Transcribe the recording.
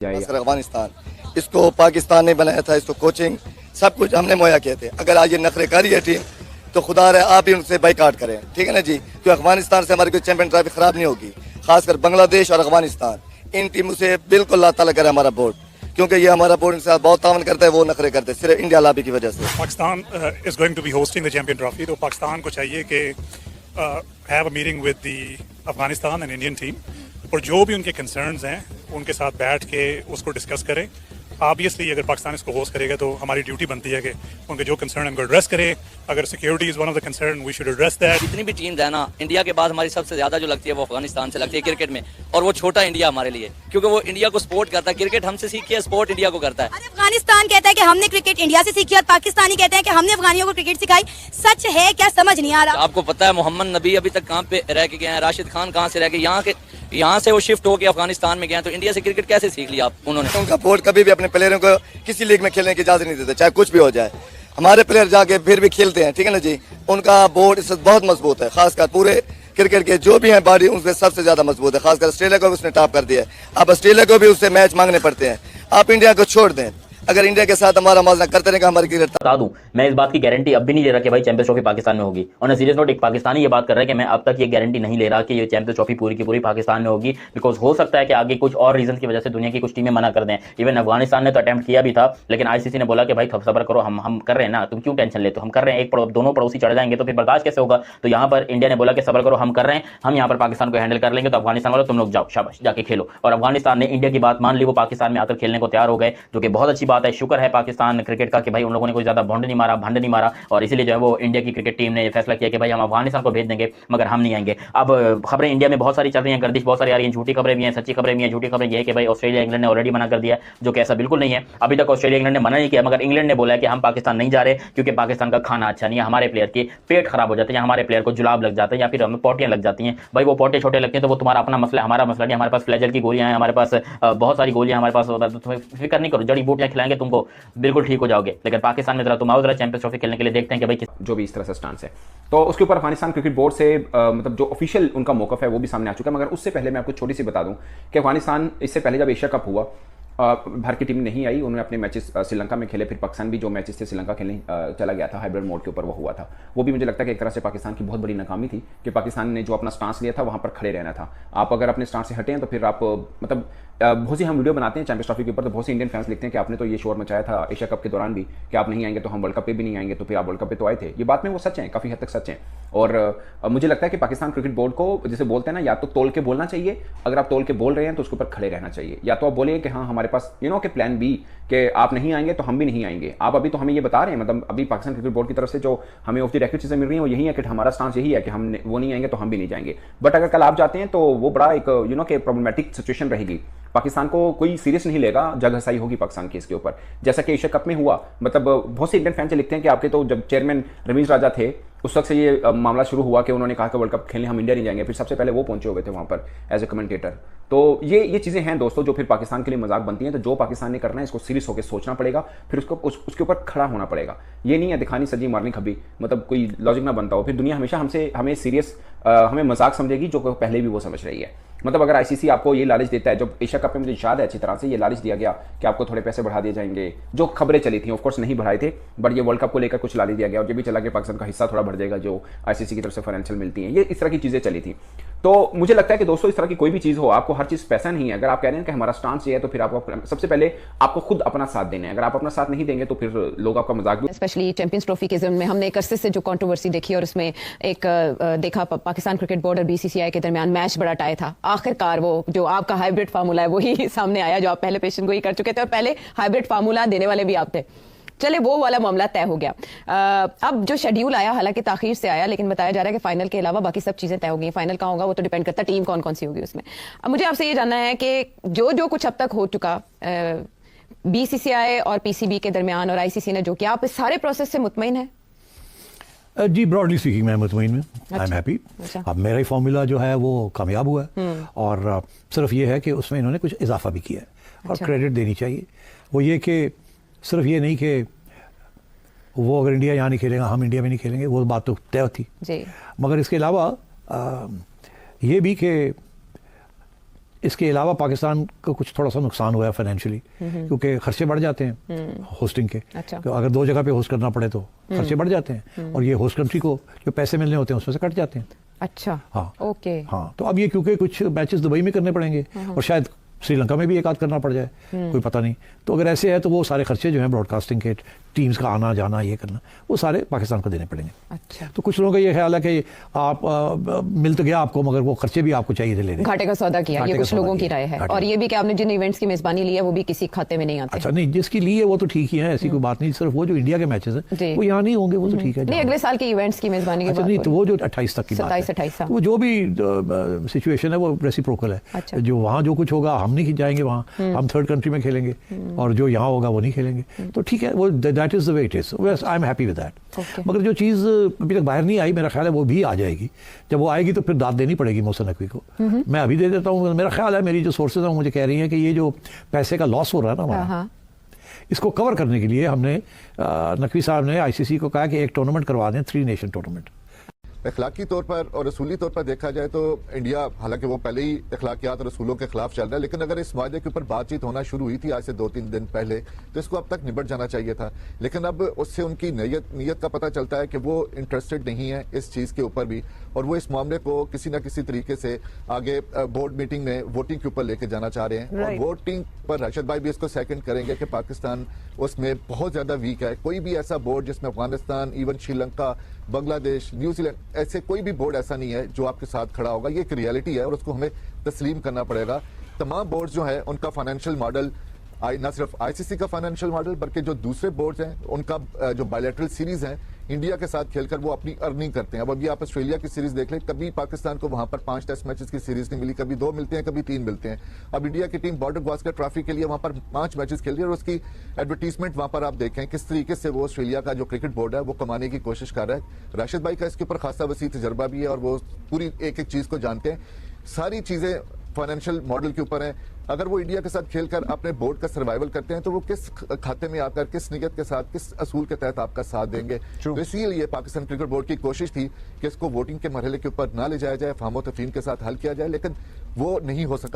जाएगा। अफगानिस्तान इसको पाकिस्तान ने बनाया था, इसको कोचिंग सब कुछ हमने मुहैया किए थे। अगर आज ये नखरे कर रही है टीम तो खुदा रहे आप ही उनसे बाइकाट करें, ठीक है ना जी। तो अफगानिस्तान से हमारी कोई चैंपियन ट्रॉफी खराब नहीं होगी। खासकर बांग्लादेश और अफगानिस्तान इन टीमों से बिल्कुल अल्लाह ताला करे हमारा बोर्ड, क्योंकि ये हमारा बोर्ड इनके साथ बहुत तावन करता है, वो नखरे करते हैं सिर्फ इंडिया लाबी की वजह से। Pakistan is going to be hosting the champion trophy, तो पाकिस्तान को चाहिए कि have a meeting with the Afghanistan and Indian team और जो भी उनके कंसर्न्स हैं उनके साथ बैठ के उसको डिस्कस करें। ऑब्वियसली अगर पाकिस्तान इसको होस्ट करेगा तो हमारी ड्यूटी बनती है कि उनके जो कंसर्न है उनको एड्रेस करें। अगर security is one of the concern we should address that. जितनी भी टीम्स है ना, इंडिया के बाद हमारी सबसे ज्यादा जो लगती है वो अफगानिस्तान से लगती है क्रिकेट में, और वो छोटा इंडिया हमारे लिए, क्योंकि वो इंडिया को सपोर्ट करता है। क्रिकेट हमसे सीखी है, स्पोर्ट इंडिया को करता है। अफगानिस्तान कहता है कि हमने क्रिकेट इंडिया से सीखी और पाकिस्तानी कहते हैं कि हमने अफगानियों को क्रिकेट सिखाई। सच है क्या, समझ नहीं आ रहा। आपको पता है मोहम्मद नबी अभी तक कहाँ पे रह के गए हैं, राशिद खान कहाँ से रह गए, यहाँ से वो शिफ्ट होकर अफगानिस्तान में गए, तो इंडिया से क्रिकेट कैसे सीख लिया उन्होंने। उनका बोर्ड कभी भी अपने प्लेयरों को किसी लीग में खेलने की इजाजत नहीं देता, चाहे कुछ भी हो जाए। हमारे प्लेयर जाके फिर भी खेलते हैं, ठीक है ना जी। उनका बोर्ड इस बहुत मजबूत है, खासकर पूरे क्रिकेट के जो भी हैं बॉडी उनसे सबसे ज्यादा मजबूत है। खासकर ऑस्ट्रेलिया को भी उसने टॉप कर दिया है। अब ऑस्ट्रेलिया को भी उससे मैच मांगने पड़ते हैं। आप इंडिया को छोड़ दें, अगर इंडिया के साथ हमारा मुआवजा करते रहेगा हमारी क्रिकेट। बता दूं, मैं इस बात की गारंटी अब भी नहीं ले रहा कि भाई चैंपियंस ट्रॉफी पाकिस्तान में होगी। और सीरियस नोट, एक पाकिस्तानी ये बात कर रहा है कि मैं अब तक ये गारंटी नहीं ले रहा कि ये चैंपियंस ट्रॉफी पूरी की पूरी पाकिस्तान में होगी, बिकॉज हो सकता है कि आगे कुछ और रीजन की वजह से दुनिया की कुछ टीमें मना कर दें। इवन अफगानिस्तान ने तो अटेम्प्ट किया भी था, लेकिन आईसीसी ने बोला कि भाई सब्र करो, हम कर रहे हैं ना, तुम क्यों टेंशन लेते हो, हम कर रहे हैं। दोनों पड़ोसी चढ़ जाएंगे तो फिर बर्दाश्त कैसे होगा। तो यहाँ पर इंडिया ने बोला कि सब्र करो, हम कर रहे हैं, हम यहाँ पर पाकिस्तान को हैंडल कर लेंगे। तो अफगानिस्तान वालों तुम लोग जाओ, शाबाश, जाके खेलो। और अफगानिस्तान ने इंडिया की बात मान ली, वो पाकिस्तान में आकर खेलने को तैयार हो गए, जो कि बहुत अच्छी बात है। शुक्र है पाकिस्तान क्रिकेट का कि भाई उन लोगों ने कोई ज्यादा भंड नहीं मारा, और इसीलिए जो है वो इंडिया की क्रिकेट टीम ने फैसला किया कि भाई हम अफगानिस्तान को भेज देंगे मगर हम नहीं आएंगे। अब खबरें इंडिया में बहुत सारी चल रही हैं, गर्दिश बहुत सारी आ रही हैं, झूठी खबरें भी हैं, सच्ची खबरें भी हैं। झूठी खबरें ये है कि भाई ऑस्ट्रेलिया इंग्लैंड ने ऑलरेडी मना कर दिया, जो कि ऐसा बिल्कुल नहीं है। अभी तक ऑस्ट्रेलिया इंग्लैंड ने मना नहीं किया, मगर इंग्लैंड ने बोला है कि हम पाकिस्तान नहीं जा रहे क्योंकि पाकिस्तान का खाना अच्छा नहीं है, हमारे प्लेयर के पेट खराब हो जाते हैं, हमारे प्लेयर को जुलाब लग जाते हैं या फिर हमें पोटियां लग जाती हैं। भाई वो पोटे छोटे लगते हैं तो वो तुम्हारा अपना मसला है, हमारा मसला नहीं। हमारे पास फ्लैजल की गोलियां हैं, हमारे पास बहुत सारी गोलियां हमारे पास, फिक्र नहीं करो, जड़ी बूटियां खिलाएंगे तुमको, बिल्कुल ठीक हो जाओगे। लेकिन पाकिस्तान में जरा तुम आओ, जरा चैंपियंस ट्रॉफी खेलने के लिए, देखते हैं कि भाई जो भी इस तरह से स्टांस है। तो उसके ऊपर अफगानिस्तान क्रिकेट बोर्ड से मतलब जो ऑफिशियल उनका मौकफ है वो भी सामने आ चुका है। मगर उससे पहले मैं आपको छोटी सी बता दूं कि अफगानिस्तान इससे पहले जब एशिया कप हुआ, भारत की टीम नहीं आई, उन्होंने अपने मैचेस श्रीलंका में खेले। फिर पाकिस्तान भी जो मैचेस थे श्रीलंका खेलने चला गया था, हाइब्रिड मोड के ऊपर वो हुआ था। वो भी मुझे लगता है कि एक तरह से पाकिस्तान की बहुत बड़ी नाकामी थी कि पाकिस्तान ने जो अपना स्टांस लिया था वहाँ पर खड़े रहना था। आप अगर अपने स्टांस से हटें तो फिर आप मतलब बहुत सी हम वीडियो बनाते हैं चैंपियंस ट्रॉफी के ऊपर, तो बहुत से इंडियन फैंस लिखते हैं कि आपने तो ये शोर मचाया था एशिया कप के दौरान भी कि आप नहीं आएंगे तो हम वर्ल्ड कप पे भी नहीं आएंगे, तो फिर आप वर्ल्ड कप पे तो आए थे। ये बात में वो सच है, काफ़ी हद तक सच है। और मुझे लगता है कि पाकिस्तान क्रिकेट बोर्ड को जैसे बोलते हैं ना, या तो तोल के बोलना चाहिए, अगर आप तोल के बोल रहे हैं तो उसके ऊपर खड़े रहना चाहिए, या तो आप बोलिए कि हाँ हमारे पास के प्लान बी कि आप नहीं आएंगे तो हम भी नहीं आएंगे। आप अभी तो हमें ये बता रहे हैं, मतलब अभी पाकिस्तान क्रिकेट बोर्ड की तरफ से जो हमें ऑफ द रिकॉर्ड चीज़ें मिल रही हैं वो यही है कि हमारा स्टांस यही है कि हम वो नहीं आएंगे तो हम भी नहीं जाएंगे। बट अगर कल आप जाते हैं तो वो बड़ा एक के प्रॉब्लमेटिक सिचुएशन रहेगी। पाकिस्तान को कोई सीरियस नहीं लेगा, जग हसाई होगी पाकिस्तान की इसके ऊपर, जैसा कि एशिया कप में हुआ। मतलब बहुत से इंडियन फैंस लिखते हैं कि आपके तो जब चेयरमैन रमीज राजा थे उस वक्त से ये मामला शुरू हुआ कि उन्होंने कहा कि वर्ल्ड कप खेलने हम इंडिया नहीं जाएंगे, फिर सबसे पहले वो पहुंचे हुए थे वहां पर एज ए कमेंटेटर। तो ये चीज़ें हैं दोस्तों जो फिर पाकिस्तान के लिए मजाक बनती हैं। तो जो पाकिस्तान ने करना है इसको सीरियस होकर सोचना पड़ेगा, फिर उसके ऊपर खड़ा होना पड़ेगा। ये नहीं है दिखानी सजी मारनी खबी, मतलब कोई लॉजिक ना बनता हो, फिर दुनिया हमेशा हमें सीरियस हमें मजाक समझेगी, जो पहले भी वो समझ रही है। मतलब अगर आईसीसी आपको ये लालच देता है, जब एशिया कप में मुझे याद है अच्छी तरह से ये लालच दिया गया कि आपको थोड़े पैसे बढ़ा दिए जाएंगे, जो खबरें चली थी, ऑफ कोर्स नहीं बढ़ाए थे, बट ये वर्ल्ड कप को लेकर कुछ लालच दिया गया और ये भी चला कि पाकिस्तान का हिस्सा थोड़ा बढ़ जाएगा जो आईसीसी की तरफ से फाइनेंशियल मिलती हैं, ये इस तरह की चीजें चली थी। तो मुझे लगता है कि दोस्तों इस तरह की कोई भी चीज हो, आपको हर चीज पैसा नहीं है। अगर आप कह रहे हैं कि हमारा स्टांस ये है तो फिर आपको सबसे पहले आपको खुद अपना साथ देना है। अगर आप अपना साथ नहीं देंगे तो फिर लोग आपका मजाक भी। स्पेशली चैंपियंस ट्रॉफी के ज़िम्मे हमने एक अरसे से जो कंट्रोवर्सी देखी और उसमें एक देखा पाकिस्तान क्रिकेट बोर्ड और बीसीसीआई के दरमियान मैच बड़ा टाई था। आखिरकार वो जो आपका हाइब्रिड फार्मूला है वही सामने आया, जो आप पहले पेशेंट को ही कर चुके थे और पहले हाइब्रिड फार्मूला देने वाले भी आप थे। चले वो वाला मामला तय हो गया। अब जो शेड्यूल आया, हालांकि ताखीर से आया, लेकिन बताया जा रहा है कि फाइनल के अलावा बाकी सब चीजें तय हो गई। फाइनल कहाँ होगा वो तो डिपेंड करता है टीम कौन कौन सी होगी उसमें। अब मुझे आपसे ये जानना है कि जो कुछ अब तक हो चुका बीसीसीआई और पीसीबी के दरमियान और आईसीसी ने जो किया, आप इस सारे प्रोसेस से मुतमईन है? जी ब्रॉडली स्पीकिंग मैं मुतमईन में, आई एम हैप्पी। अब मेरा ही फॉर्मूला जो है वो कामयाब हुआ है और सिर्फ ये है कि उसमें इन्होंने कुछ इजाफा भी किया है और क्रेडिट देनी चाहिए। वो ये कि सिर्फ ये नहीं कि वो अगर इंडिया यहाँ नहीं खेलेगा हम इंडिया में नहीं खेलेंगे, वो बात तो तय थी, मगर इसके अलावा ये भी कि इसके अलावा पाकिस्तान को कुछ थोड़ा सा नुकसान हुआ है फाइनेंशियली, क्योंकि खर्चे बढ़ जाते हैं होस्टिंग के। अच्छा। तो अगर 2 जगह पे होस्ट करना पड़े तो खर्चे बढ़ जाते हैं, और ये होस्ट कंट्री को जो पैसे मिलने होते हैं उसमें से कट जाते हैं। अच्छा। हाँ ओके। हाँ, तो अब ये क्योंकि कुछ मैचेस दुबई में करने पड़ेंगे और शायद श्रीलंका में भी एक आध करना पड़ जाए, कोई पता नहीं। तो अगर ऐसे है तो वो सारे खर्चे जो हैं ब्रॉडकास्टिंग के, टीम्स का आना जाना ये करना, वो सारे पाकिस्तान को देने पड़ेंगे। अच्छा। तो कुछ लोगों का ये ख्याल है कि आप मिल तो गया आपको, मगर वो खर्चे भी आपको चाहिए थे लेने। घाटे का सौदा किया, ये कुछ लोगों की राय है। घाटे और ये भी कि आपने जिन इवेंट्स की मेजबानी ली है वो भी किसी खाते में नहीं आते। अच्छा, नहीं, जिसकी ली है वो तो ठीक ही है, ऐसी कोई बात नहीं। सिर्फ वो जो इंडिया के मैचेस जी। हैं वो यहाँ नहीं होंगे, वो तो ठीक है। नहीं, अगले साल के इवेंट्स की मेजबानी की अच्छा, बात नहीं, हो तो रही वो जो 28 तक की बात है, 27-28 वो जो भी सिचुएशन है वो रेसिप्रोकल है। अच्छा। जो वहाँ जो कुछ होगा हम नहीं जाएंगे वहाँ, हम थर्ड कंट्री में खेलेंगे, और जो यहाँ होगा वो नहीं खेलेंगे। तो ठीक है, वो that is the way it is. I am happy with that. Okay. मगर जो चीज़ अभी तक बाहर नहीं आई, मेरा ख्याल है वो भी आ जाएगी। जब वो आएगी तो फिर दाद देनी पड़ेगी मोहसिन नकवी को। मैं अभी दे देता हूँ, मेरा ख्याल है, मेरी जो सोर्सेज हैं मुझे कह रही हैं कि ये जो पैसे का लॉस हो रहा है ना हमारा, इसको कवर करने के लिए हमने नकवी साहब ने आईसीसी को कहा कि एक टूर्नामेंट करवा दें, 3 नेशन टूर्नामेंट। अखलाकी तौर पर और रसूली तौर पर देखा जाए तो इंडिया, हालांकि वो पहले ही अखलाकियात और रसूलों के खिलाफ चल रहा है, लेकिन अगर इस वादे के ऊपर बातचीत होना शुरू हुई थी आज से 2-3 दिन पहले, तो इसको अब तक निबट जाना चाहिए था। लेकिन अब उससे उनकी नीयत का पता चलता है कि वो इंटरेस्टेड नहीं है इस चीज के ऊपर भी, और वो इस मामले को किसी न किसी तरीके से आगे बोर्ड मीटिंग में वोटिंग के ऊपर लेके जाना चाह रहे हैं। और वोटिंग पर राशिद भाई भी इसको सेकंड करेंगे कि पाकिस्तान उसमें बहुत ज्यादा वीक है। कोई भी ऐसा बोर्ड जिसमें अफगानिस्तान, इवन श्रीलंका, बांग्लादेश, न्यूजीलैंड, ऐसे कोई भी बोर्ड ऐसा नहीं है जो आपके साथ खड़ा होगा। ये एक रियलिटी है और उसको हमें तस्लीम करना पड़ेगा। तमाम बोर्ड जो है उनका फाइनेंशियल मॉडल, न सिर्फ आईसीसी का फाइनेंशियल मॉडल, बल्कि जो दूसरे बोर्ड हैं उनका जो बायलैटरल सीरीज हैं इंडिया के साथ खेलकर वो अपनी अर्निंग करते हैं। अब अभी आप ऑस्ट्रेलिया की सीरीज देख लें, कभी पाकिस्तान को वहां पर 5 टेस्ट मैचेस की सीरीज नहीं मिली, कभी 2 मिलते हैं, कभी 3 मिलते हैं। अब इंडिया की टीम बॉर्डर गावस्कर ट्रॉफी के लिए वहां पर 5 मैचेस खेल रही है, और उसकी एडवर्टीजमेंट वहां पर आप देखें किस तरीके से वो ऑस्ट्रेलिया का जो क्रिकेट बोर्ड है वो कमाने की कोशिश कर रहा है। राशिद भाई का इसके ऊपर खासा वसी तजर्बा भी है और वो पूरी एक एक चीज को जानते हैं। सारी चीजें फाइनेंशियल मॉडल के ऊपर है। अगर वो इंडिया के साथ खेलकर अपने बोर्ड का सर्वाइवल करते हैं तो वो किस खाते में आकर, किस नियत के साथ, किस असूल के तहत आपका साथ देंगे। तो इसीलिए पाकिस्तान क्रिकेट बोर्ड की कोशिश थी कि इसको वोटिंग के मरहले के ऊपर ना ले जाया जाए, फाहमो तफहीम के साथ हल किया जाए, लेकिन वो नहीं हो सका।